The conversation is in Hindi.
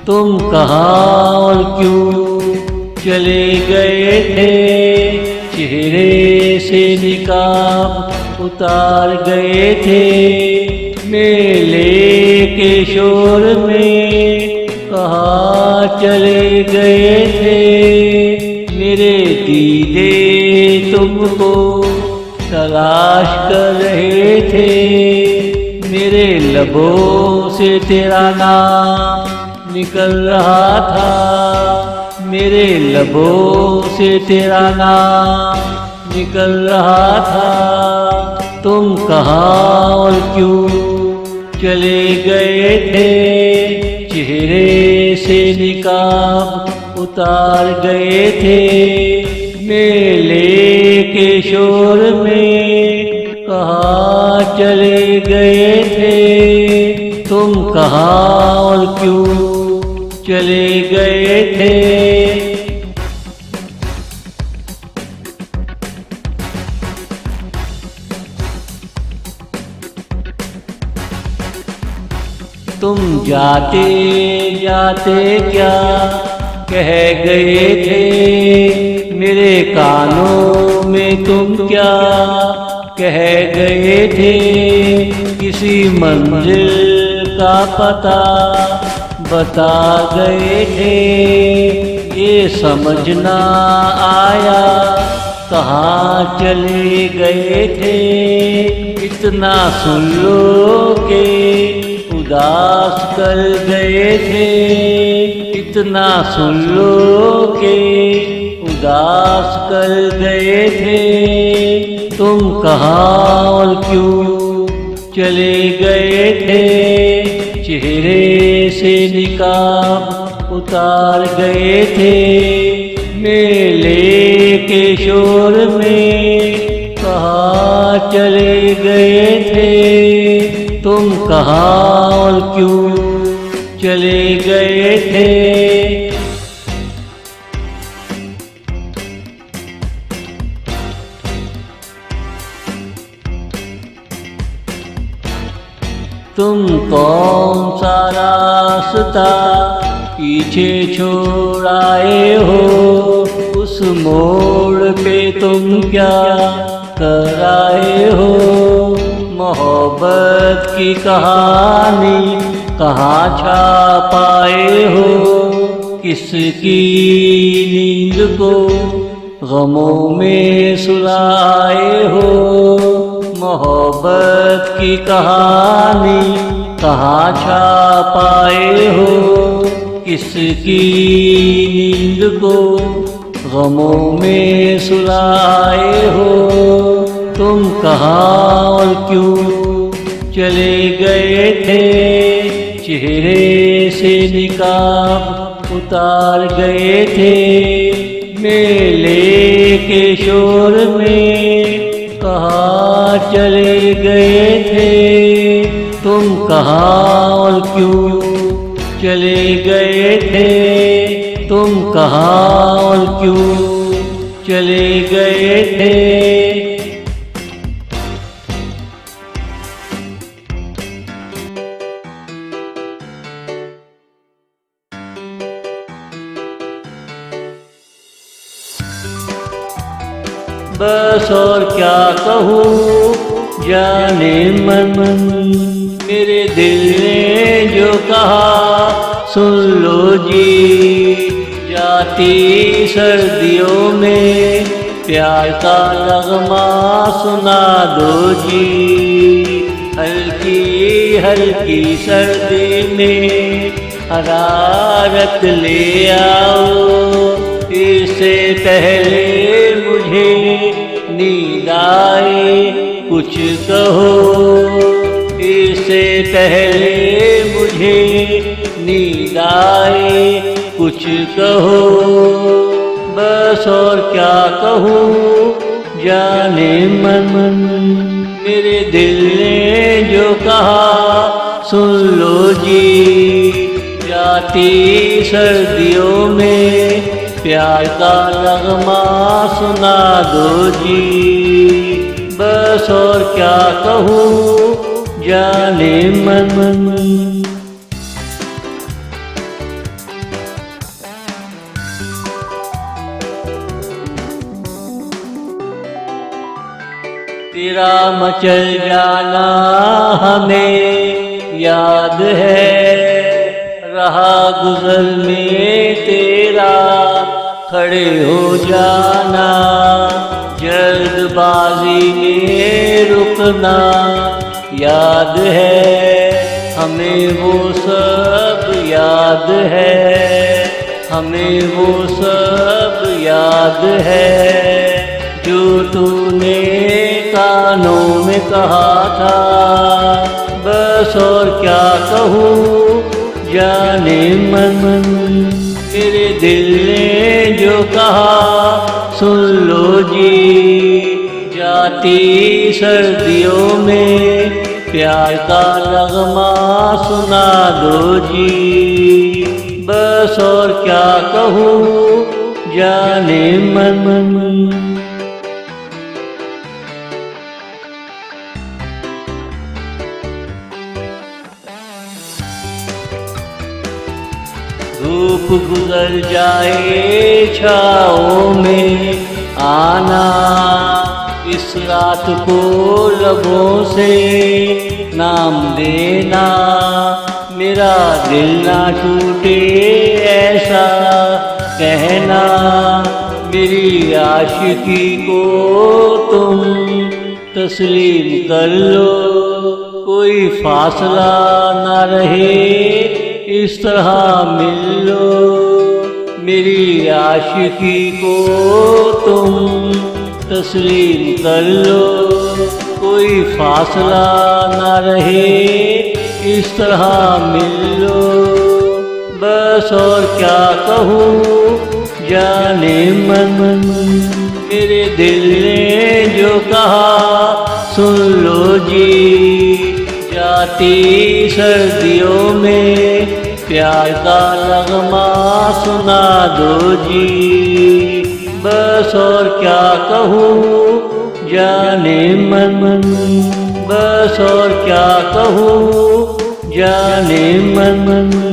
तुम कहाँ और क्यों चले गए थे। चेहरे से निकाब उतार गए थे। मेले के शोर में कहाँ चले गए थे। मेरे दीदे तुमको तलाश कर रहे थे। मेरे लबों से तेरा नाम निकल रहा था। मेरे लबों से तेरा नाम निकल रहा था। तुम कहाँ और क्यों चले गए थे। चेहरे से निकाब उतार गए थे। मेले के शोर में कहाँ चले गए थे। तुम कहाँ और क्यों चले गए थे। तुम जाते जाते क्या कह गए थे। मेरे कानों में तुम क्या कह गए थे। किसी मंजिल का पता बता गए थे। ये समझ ना आया कहाँ चले गए थे। इतना सुन लो के उदास कर गए थे। इतना सुन लो के उदास कर गए थे। तुम कहाँ और क्यों चले गए थे। चेहरे से निकाब उतार गए थे। मेले के शोर में कहाँ चले गए थे। तुम कहाँ और क्यों चले गए थे। तुम कौन सा रास्ता पीछे छोड़ आए हो। उस मोड़ पे तुम क्या कर आए हो। मोहब्बत की कहानी कहाँ छापाए हो। किसकी नींद को गमों में सुलाए हो। मोहब्बत की कहानी कहाँ छापाए हो। किसकी नींद को गमों में सुलाए हो। तुम कहाँ और क्यों चले गए थे। चेहरे से निकाब उतार गए थे। मेले के शोर में कहाँ चले गए थे। तुम कहाँ और क्यों चले गए थे। तुम कहाँ और क्यों चले गए थे। बस और क्या कहूँ जाने मन। मेरे दिल ने जो कहा सुन लो जी। जाती सर्दियों में प्यार का नगमा सुना दो जी। हल्की हल्की सर्दी में हरारत ले आओ। इससे पहले मुझे नींद आए कुछ कहो। इससे पहले मुझे नींद आए कुछ कहो। बस और क्या कहूँ जाने मन। मेरे दिल ने जो कहा सुन लो जी। जाती सर्दियों में प्यार का नगमा सुना दो जी। बस और क्या कहूँ जाने मन। तेरा मचल जाना हमें याद है, रहा गुजर में तेरा खड़े हो जाना, जल्दबाजी में रुकना याद है, हमें वो सब याद है, हमें वो सब याद है जो तूने कानों में कहा था। बस और क्या कहूँ जाने मन, मेरे दिल ने जो कहा सुन लो जी। जाती सर्दियों में प्यार का नगमा सुना दो जी। बस और क्या कहूँ जाने मन। धूप गुजर जाए छाओं में आना, इस रात को लबों से नाम देना, मेरा दिल ना टूटे ऐसा कहना, मेरी आशिकी को तुम तस्लीम कर लो, कोई फासला ना रहे इस तरह मिल लो, मेरी आशिकी को तुम तस्लीम कर लो, कोई फासला ना रहे इस तरह मिल लो। बस और क्या कहूँ जाने मन, मेरे दिल ने जो कहा सुन लो जी। जाती सर्दियों में प्यार का नगमा सुना दो जी। बस और क्या कहूँ जाने मन, बस और क्या कहूँ जाने मन।